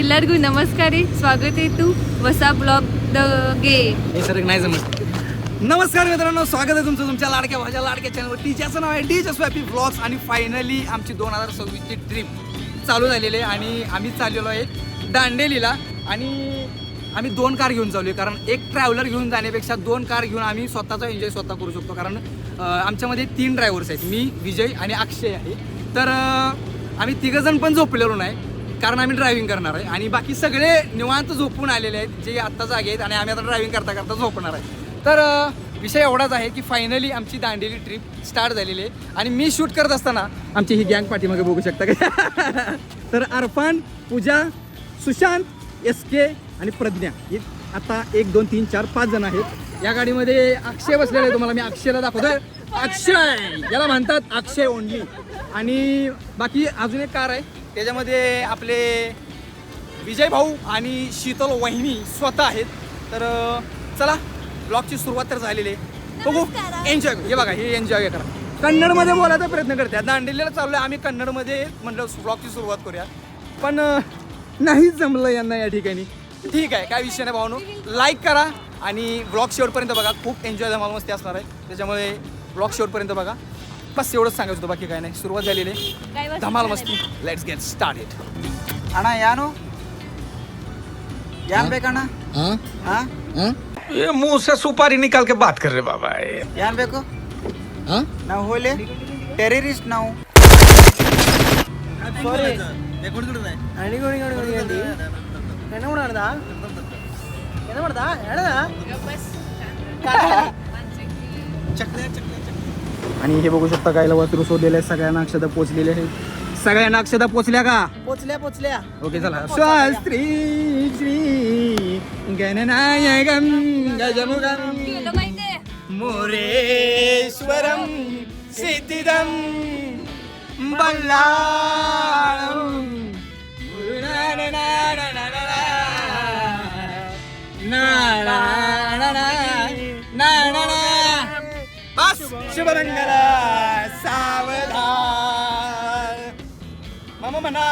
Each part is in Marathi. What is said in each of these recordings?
ಎಲ್ಲರಿಗೂ ನಮಸ್ಕಾರ स्वागत आहे तू वसा ब्लॉग द गे हे सर नाही जमत. नमस्कार मित्रांनो, स्वागत आहे तुमचं तुमच्या लाडक्या भाज्या लाडक्या चॅनलवर. ज्याचं नाव आहे डीजे स्वॅपी ब्लॉग्स. आणि फायनली आमची 2026ची ट्रिप चालू झालेली आहे आणि आम्ही चाललेलो आहे दांडेलीला. आणि आम्ही 2 कार घेऊन चालू आहे, कारण एक ट्रॅव्हलर घेऊन जाण्यापेक्षा 2 कार घेऊन आम्ही स्वतःचा एन्जॉय स्वतः करू शकतो. कारण आमच्यामध्ये 3 ड्रायव्हर्स आहेत, मी, विजय आणि अक्षय आहे. तर आम्ही तिघंजण पण झोपलेलो नाही, कारण आम्ही ड्रायव्हिंग करणार आहे. आणि बाकी सगळे निवांत झोपून आलेले आहेत, जे आत्ता जागे आहेत. आणि आम्ही आता ड्रायव्हिंग करता करता झोपणार आहे. तर विषय एवढाच आहे की फायनली आमची दांडेली ट्रिप स्टार्ट झालेली आहे. आणि मी शूट करत असताना आमची ही गँग पाठीमागे बघू शकता का. तर अरफान, पूजा, सुशांत, SK आणि प्रज्ञा हे आता 1 2 3 4 5 जण आहेत. या गाडीमध्ये अक्षय बसलेला आहे. तुम्हाला मी अक्षयला दाखवतोय. अक्षय याला म्हणतात अक्षय ओनली. आणि बाकी अजून एक कार आहे, त्याच्यामध्ये आपले विजय भाऊ आणि शीतल वहिनी स्वतः आहेत. तर चला, ब्लॉगची सुरुवात तर झालेली आहे. बघू, एन्जॉय. हे बघा, हे एन्जॉय करा. कन्नडमध्ये बोलायचा प्रयत्न करते. दांडेलीला चाललोय आम्ही, कन्नडमध्ये म्हटलं ब्लॉगची सुरुवात करूया, पण नाहीच जमलं यांना या ठिकाणी. ठीक आहे, काय विषय नाही भावनो. लाईक करा आणि ब्लॉग शेवटपर्यंत बघा. खूप एन्जॉय धमाल मस्ती असणार आहे, त्याच्यामुळे ब्लॉग शेवटपर्यंत बघा. बस एवढंच सांगायचं होतं, बाकी काय नाही. सुरुवात झालेली आहे, धमाल मस्ती. Let's get started. अण्णा या नो यान ಬೇಕು ಅಣ್ಣ ये मुंह से सुपारी निकाल के बात कर रहे बाबा. ಯಾನ್ ಬೇಕು ನಾವು ಹೋಲೆ ಟೆರರಿಸ್ಟ್ ನಾವು ಸಾರಿ ಅಣಿಗೋಣಿ ಅಂಡಿ என்ன பண்ணாடா என்ன பண்ணடா ಎಡದಾ आणि हे बघू शकता गायला वासरू सोडलेले आहेत. सगळ्यांना अक्षता पोचलेले आहेत. सगळ्यांना अक्षता पोचल्या का? पोचल्या ओके चला. शास्त्री श्री गणनायकम गजमुगम मोरेश्वरम सिद्धिदम बल्लाळम बस शुभमंगला सावधान मामा म्हणा.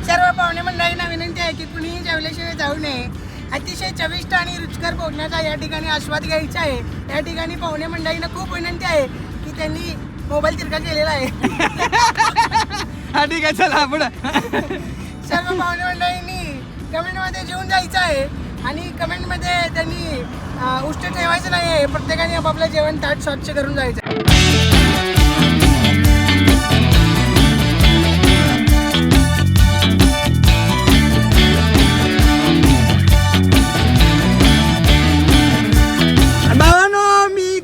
सर्व पाहुणे मंडळींना विनंती आहे की कुणीही जेवल्याशिवाय जाऊ नये. अतिशय चविष्ट आणि रुचकर भोजनाचा या ठिकाणी आस्वाद घ्यायचा आहे. या ठिकाणी पाहुणे मंडळींना खूप विनंती आहे की त्यांनी मोबाईल तिरका केलेला आहे. हा ठीक आहे, चला पुढं. सर्व पाहुणे मंडळींनी कमेंटमध्ये जेवून जायचं आहे आणि कमेंटमध्ये त्यांनी उष्ट ठेवायचं नाही आहे. प्रत्येकाने आपापलं जेवण ताट स्वच्छ करून जायचं आहे.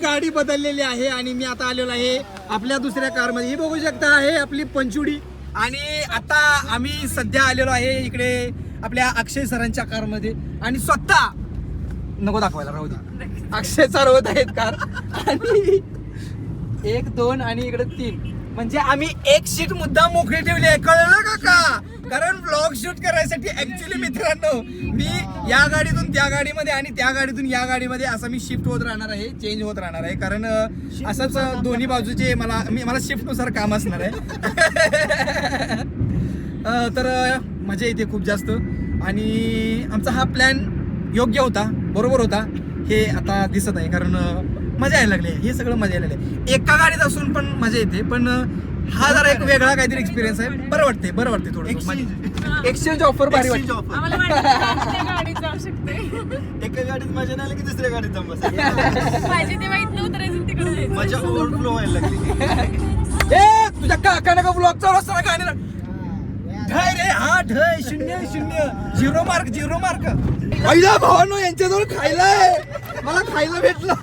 गाडी बदललेली आहे आणि मी आता आलेलो आहे आपल्या दुसऱ्या कारमध्ये. ही बघू शकता आहे आपली पंचुडी. आणि आता आम्ही सध्या आलेलो आहे इकडे आपल्या अक्षय सरांच्या कारमध्ये. आणि स्वतः नको दाखवायला, राहू दे. अक्षय चालवत आहेत कार. आणि 1 2 आणि इकडे 3, म्हणजे आम्ही एक सीट मुद्दा मोकळी ठेवली आहे. कळलं का? कारण ब्लॉग शूट करायसाठी ऍक्च्युली मित्रांनो मी या गाडीतून त्या गाडीमध्ये आणि त्या गाडीतून या गाडीमध्ये असं मी शिफ्ट होत राहणार आहे, चेंज होत राहणार आहे. कारण असंच दोन्ही बाजूचे मला शिफ्टनुसार काम असणार आहे. तर मजा येते खूप जास्त. आणि आमचा हा प्लॅन योग्य होता, बरोबर होता, हे आता दिसत आहे. कारण मजा यायला लागली, हे सगळं मजा यायला लागली. एका गाडीत असून पण मजा येते, पण हा जरा एक वेगळा काहीतरी एक्सपिरियन्स आहे. बरं वाटते थोडं. एक्सचेंज ऑफर भारी वाटते. एका गाडीत मजा नाही आली की दुसऱ्या गाडीत जमलं मजा ओव्हरफ्लो व्हायला लागली. ए तुझ्या काकाने का ब्लॉग चालू असताना गाडी ढय रे. हा ढय 0 0 0 मार्क. पहिला भावानो यांच्याजवळ खायला आहे. मला खायला भेटलं.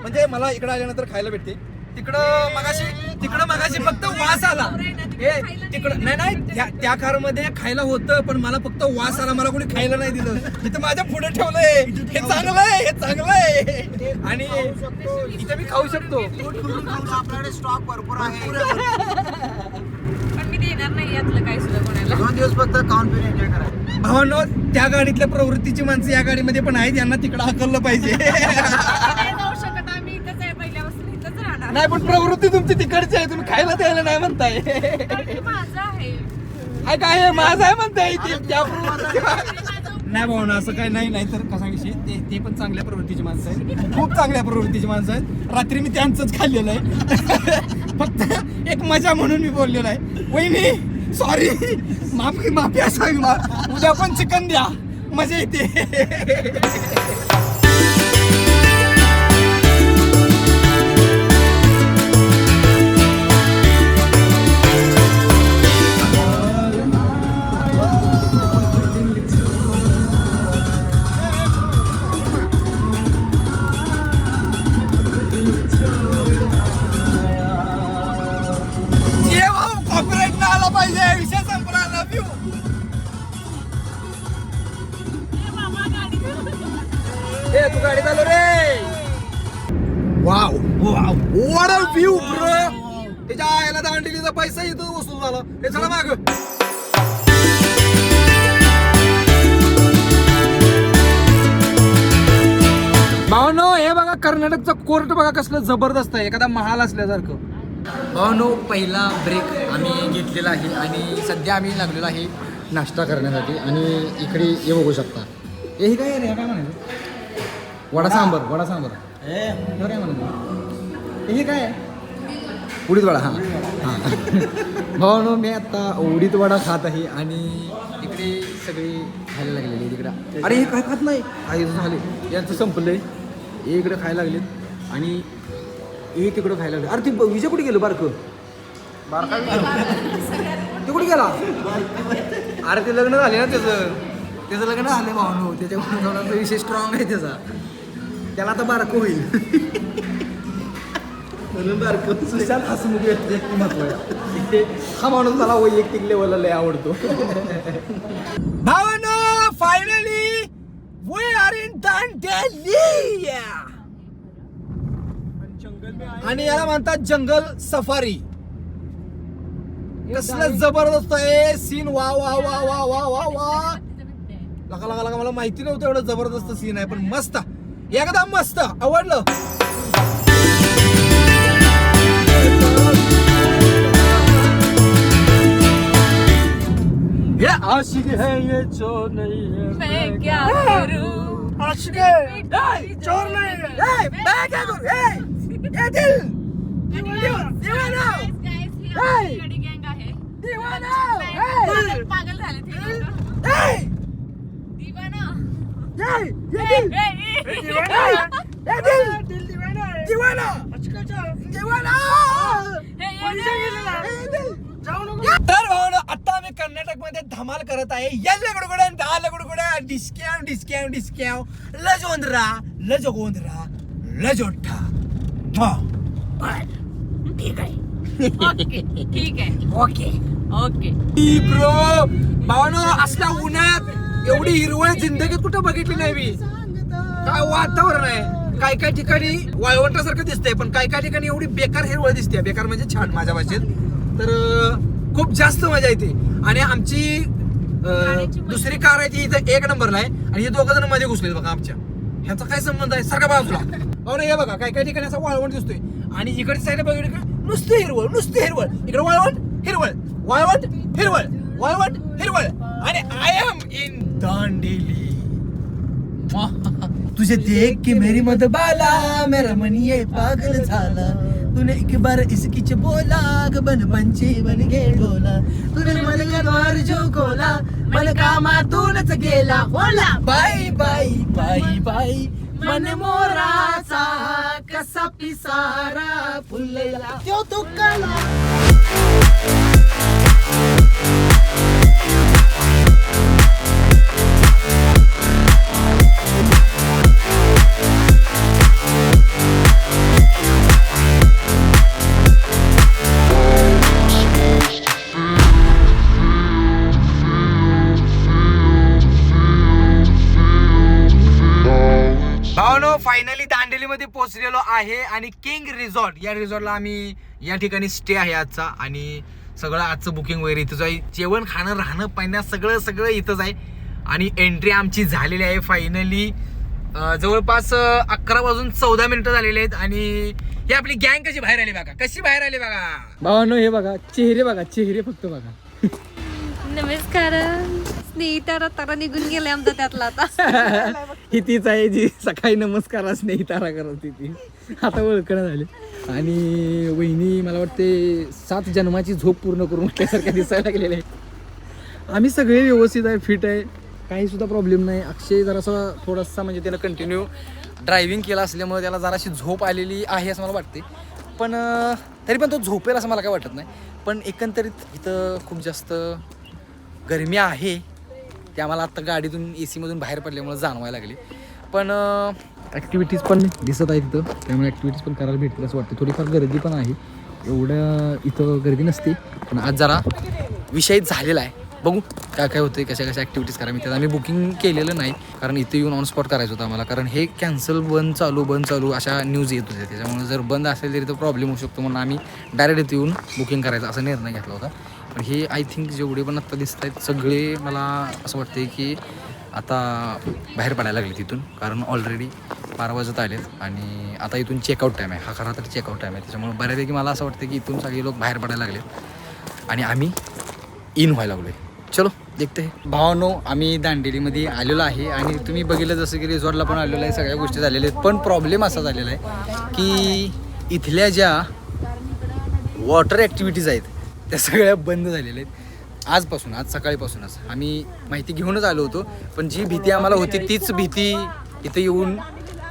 म्हणजे मला इकडे आल्यानंतर खायला भेटते. तिकडं मगाशी फक्त वास आला. तिकडं नाही त्या कार मध्ये खायला होतं, पण मला फक्त वास आला. मला कोणी खायला नाही दिलं. इथं माझ्या पुढे ठेवलंय. हे चांगलं आहे. आणि इथे मी खाऊ शकतो. आपल्याकडे स्टॉक भरपूर आहे. पण मी देणार नाही यातलं काय सुद्धा कोणाला. 2 दिवस फक्त खाऊन पिऊन एन्जॉय करा. भावांनो, त्या गाडीतल्या प्रवृत्तीची माणसं या गाडीमध्ये पण आहेत. यांना तिकडं हाकललं पाहिजे. नाही, पण प्रवृत्ती तुमची तिकडची आहे. तुम्ही खायला द्यायला नाही म्हणताय. माझं आहे. काय माझा आहे म्हणताय नाही भाऊ ना असं काही नाही तर कसा विषय ते पण चांगल्या प्रवृत्तीची माणसं आहेत, खूप चांगल्या प्रवृत्तीची माणसं आहेत. रात्री मी त्यांचंच खाल्लेलं आहे फक्त एक मजा म्हणून मी बोललेलो आहे. वहिनी सॉरी, माफी असावी. उद्या पण चिकन द्या, मजा येते. कॉपीराइट ना आला पाहिजे, विषय संपला. Love you. तू गाडी चालव रे. Wow wow what a view bro. त्याच्या आयला दांडीचा पैसा इथं वसूल झाला. हे चला माग. भावनो हे बघा कर्नाटकचं कोर्ट बघा कसलं जबरदस्त आहे, एखादा महाल असल्यासारखं. भावनो पहिला ब्रेक आम्ही घेतलेला आहे आणि सध्या आम्ही लागलेलो आहे नाश्ता करण्यासाठी. आणि इकडे हे बघू शकता. हे काय रे, काय म्हणायचं? वडा सांबर काय म्हणायचं? हे काय उडीद वडा. हां भावनो मी आता उडीद वडा खात आहे आणि इकडे सगळी खायला लागलेली तिकडं. अरे हे काय खात नाही, काही झाले यांचं संपलंय. हे इकडे खायला लागलेत आणि हे तिकडं खायला लागले. अरे ती विजय कुठे गेलो बारकं ते कुठे गेला? अरे ते लग्न झाले ना त्याचं लग्न झालं भावनो, त्याच्यामुळे थोडासा विषय स्ट्रॉंग आहे त्याला आता बारकं होईल म्हणून बारकं सुशांत हसमुख व्यक्ती महत्व. हा माणूस मला वैयक्तिक लेवलला लय आवडतो. भावनो finally we are in Dandeli आणि याला म्हणतात जंगल सफारी. कसलं जबरदस्त आहे सीन. वा वा वा वा वा वा वा. लगा मला माहिती नव्हतं एवढं जबरदस्त सीन आहे, पण मस्त एकदम मस्त आवडलं. ये आशिक है ये चोर नहीं है, मैं क्या करूं? आशिक है चोर नहीं है, मैं क्या करूं? ये दिल दीवाना पागल झाले ते तर भावना आता आम्ही कर्नाटक मध्ये धमाल करत आहे. याला गुडगुड्या दहाला गुडगुड्या डिस्क्याव लजोंद्रा लजोठा. ठीक आहे ओके ओके. ब्रो भावनो असल्या उन्हात एवढी हिरवळ जिंदगीत कुठं बघितली नाही मी. काय वातावरण आहे. काय ठिकाणी वाळवंटासारखं दिसतंय, पण काय ठिकाणी एवढी बेकार हिरवळ दिसते. बेकार म्हणजे छान माझ्या भाषेत. तर खूप जास्त मजा येते. आणि आमची दुसरी कार आहे ती इथं एक नंबरला आहे आणि हे दोघं जण मध्ये घुसले बघा आमच्या. ह्याचा काय संबंध आहे? सारखा बाजूला भावना हे बघा काय ठिकाणी असा वाळवंट दिसतोय आणि इकडे साईड बघितलं नुसतं हिरवळ. इकडे वाळवंट हिरवळ आणि आय एम इन दांडेली. तुझे देख के मेरी मधुबाला मेरा मन ये पागल झाला. तूने एक बार इसकीच बोला बन पंछी बन गे डोला. तूने मन का द्वार जो खोला मन कामातूनच गेला होला. बाई बाई बाई बाई मन मोराचा कसा पिसारा फुलला तो तुकाला. फायनली दांडेलीमध्ये पोहोचलेलो आहे आणि किंग रिसॉर्ट या रिसॉर्टला आम्ही या ठिकाणी स्टे आहे आजचा. आणि सगळं आजचं बुकिंग वगैरे इथंच आहे. जेवण खाणं राहणं पाहणं सगळं इथंच आहे. आणि एंट्री आमची झालेली आहे फायनली. जवळपास 11:14 झालेले आहेत. आणि ही आपली गँग कशी बाहेर आली बघा. भावानो हे बघा चेहरे फक्त बघा. नमस्कार. स्नेहिता रतारा निघून गेले आमचा त्यातला आता. ही तीच आहे जी सकाळी नमस्कार स्नेहितारा करत होती ती. आता ओळखणं झाली. आणि वहिनी मला वाटते 7 जन्माची झोप पूर्ण करून म्हटल्यासारख्या दिसायला लागलेल्या आहे. आम्ही सगळे व्यवस्थित आहे, फिट आहे, काही सुद्धा प्रॉब्लेम नाही. अक्षय जरासा थोडासा म्हणजे त्यानं कंटिन्यू ड्रायव्हिंग केलं असल्यामुळे त्याला जराशी झोप आलेली आहे असं मला वाटते. पण तरी पण तो झोपेल असं मला काय वाटत नाही. पण एकंदरीत इथं खूप जास्त गरमी आहे, ते आम्हाला आत्ता गाडीतून AC मधून बाहेर पडल्यामुळे जाणवायला लागली. पण ॲक्टिव्हिटीज पण दिसत आहे तिथं, त्यामुळे ॲक्टिव्हिटीज पण करायला भेटतील असं वाटतं. थोडीफार गर्दी पण आहे, एवढं इथं गर्दी नसते. पण आज जरा विषय झालेला आहे. बघू काय काय होतं, कशा कशा ॲक्टिव्हिटीज करा. मी त्यात आम्ही बुकिंग केलेलं नाही, कारण इथे येऊन ऑन स्पॉट करायचं होतं आम्हाला. कारण हे कॅन्सल बंद चालू अशा न्यूज येत होत्या. त्याच्यामुळे जर बंद असेल तरी तो प्रॉब्लेम होऊ शकतो, म्हणून आम्ही डायरेक्ट इथे येऊन बुकिंग करायचा असा निर्णय घेतला होता. पण हे आय थिंक जेवढे पण आत्ता दिसत आहेत सगळे मला असं वाटते की आता बाहेर पडायला लागले तिथून. कारण ऑलरेडी 12 वाजत आलेत आणि आता इथून चेकआउट टाईम आहे. हा खरा तर चेकआउट टाईम आहे. त्याच्यामुळे बऱ्यापैकी मला असं वाटतं की इथून सगळे लोक बाहेर पडायला लागलेत आणि आम्ही इन व्हायला लागलो आहे. चलो देखते है. भावानो, आम्ही दांडेलीमध्ये आलेलो आहे आणि तुम्ही बघितलं जसं की रिसॉर्टला पण आलेलो आहे, सगळ्या गोष्टी झालेल्या आहेत. पण प्रॉब्लेम असा झालेला आहे की इथल्या ज्या वॉटर ॲक्टिव्हिटीज आहेत त्या सगळ्या बंद झालेल्या आहेत आज सकाळीपासूनच. आम्ही माहिती घेऊनच आलो होतो, पण जी भीती आम्हाला होती तीच भीती इथं येऊन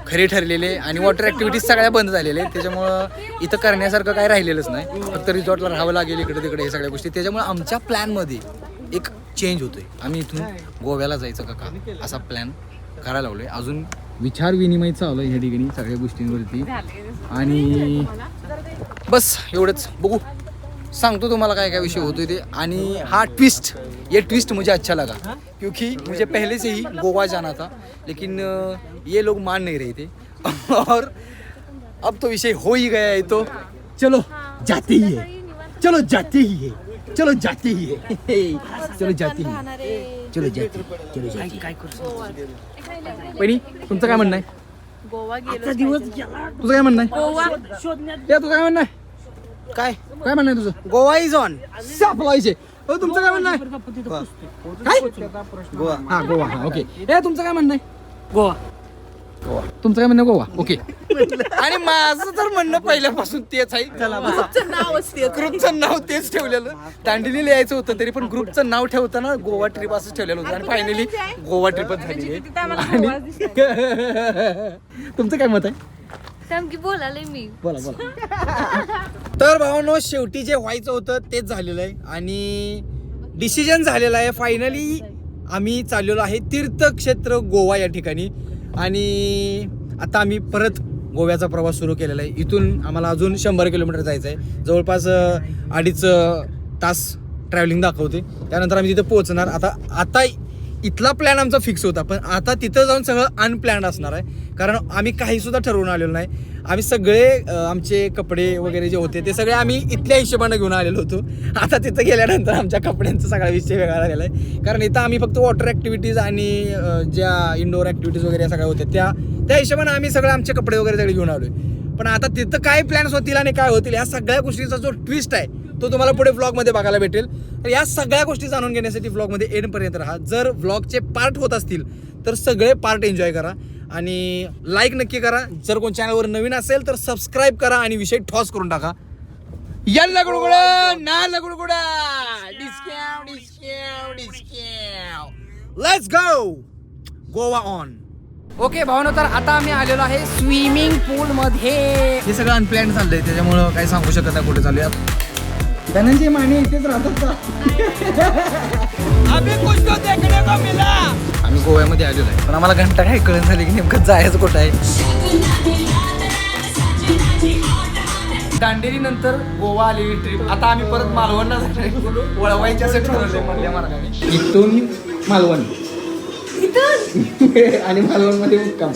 खरे ठरलेले आणि वॉटर ॲक्टिव्हिटीज सगळ्या बंद झालेल्या आहेत. त्याच्यामुळं इथं करण्यासारखं काय राहिलेलंच नाही. फक्त रिसॉर्टला राहावं लागेल इकडे तिकडे हे सगळ्या गोष्टी. त्याच्यामुळे आमच्या प्लॅनमध्ये एक चेंज होतोय. आम्ही इथून गोव्याला जायचं का असा प्लॅन करायला लावलो आहे. अजून विचार विनिमय चालू आहे ह्या ठिकाणी सगळ्या गोष्टींवरती. आणि बस एवढंच. बघू, सांगतो तुम्हाला काय काय विषय होतोय ते. आणि हा ट्विस्ट, ये ट्विस्ट मुझे अच्छा लगा क्योंकि मुझे पहले से ही गोवा जाना था, लेकिन ये लोग मान नहीं रहे थे और अब तो विषय हो ही गया है, तो चलो जाते ही है, चलो जाते ही है, चलो जाते ही है, चलो जाते ही, चलो जाते. पहिली तुमचं काय म्हणणं आहे? गोवा गेलो. तुझं काय म्हणणं आहे? गोवा या तुझं काय म्हणणं आहे? काय काय म्हणणं आहे तुझं? Goa is on. सापलायचे. तुमचं काय म्हणणं आहे? काय? गोवा. हा गोवा. हा ओके. ए तुमचं काय म्हणणं आहे? गोवा. तुमचं काय म्हणणं आहे? गोवा. ओके. आणि माझं तर म्हणणं पहिल्यापासून तेच आहे. ग्रुपचं नाव तेच ठेवलेलं. दांडेलीला यायचं होतं तरी पण ग्रुपचं नाव ठेवताना गोवा ट्रिप असं ठेवलेलं होतं आणि फायनली गोवा ट्रिपच झाली. तुमचं काय मत आहे? की बोलाले मी. बोला बोला. तर भावांनो, शेवटी जे व्हायचं होतं तेच झालेलं आहे आणि डिसिजन झालेलं आहे. फायनली आम्ही चाललेलो आहे तीर्थक्षेत्र गोवा या ठिकाणी. आणि आता आम्ही परत गोव्याचा प्रवास सुरू केलेला आहे. इथून आम्हाला अजून 100 किलोमीटर जायचं आहे. जवळपास 2.5 तास ट्रॅव्हलिंग दाखवते. त्यानंतर आम्ही तिथं पोहोचणार. आता इथला प्लॅन आमचा फिक्स होता, पण आता तिथं जाऊन सगळं अनप्लॅन्ड असणार आहे. कारण आम्ही काही सुद्धा ठरवून आलेलो नाही. आम्ही सगळे आमचे कपडे वगैरे जे होते ते सगळे आम्ही इथल्या हिशोबानं घेऊन आलेलो होतो. आता तिथं गेल्यानंतर आमच्या कपड्यांचा सगळा विषय वेगळा झालेला आहे. कारण इथं आम्ही फक्त वॉटर ॲक्टिव्हिटीज आणि ज्या इंडोर ॲक्टिव्हिटीज वगैरे सगळ्या होत्या त्या हिशोबानं आम्ही सगळं आमचे कपडे वगैरे सगळे घेऊन आलो आहे. पण आता तिथं काय प्लॅन्स होतील आणि काय होतील ह्या सगळ्या गोष्टीचा जो ट्विस्ट आहे तो तुम्हाला पुढे व्लॉगमध्ये बघायला भेटेल. तर या सगळ्या गोष्टी जाणून घेण्यासाठी व्लॉगमध्ये एंडपर्यंत राहा. जर व्लॉगचे पार्ट होत असतील तर सगळे पार्ट एन्जॉय करा आणि लाईक नक्की करा. जर कोण चॅनलवर नवीन असेल तर सबस्क्राईब करा आणि विषय ठॉस करून टाका. यल्ला गुडगुडा नाला गुडगुडा discount discount discount. Let's go Goa on. Okay Bhavana, तर आता आम्ही आलेलो आहे स्विमिंग पूल मध्ये. हे सगळं अनप्लॅन चाललंय त्याच्यामुळं काही सांगू शकत नाही कुठे चालूया. धनंजय माने इथेच राहतात का? आम्ही गोव्यामध्ये आलेलो आहे, पण आम्हाला घंटा काय कळण झाली की नेमकं जायचं कुठं आहे. दांडेली नंतर गोवा आलेली ट्रिप. आता आम्ही परत मालवणला जाणार, वळवायचे असं ठरवलंय मधल्या मार्गाने. इथून मालवण आणि मालवण मध्ये मुक्काम.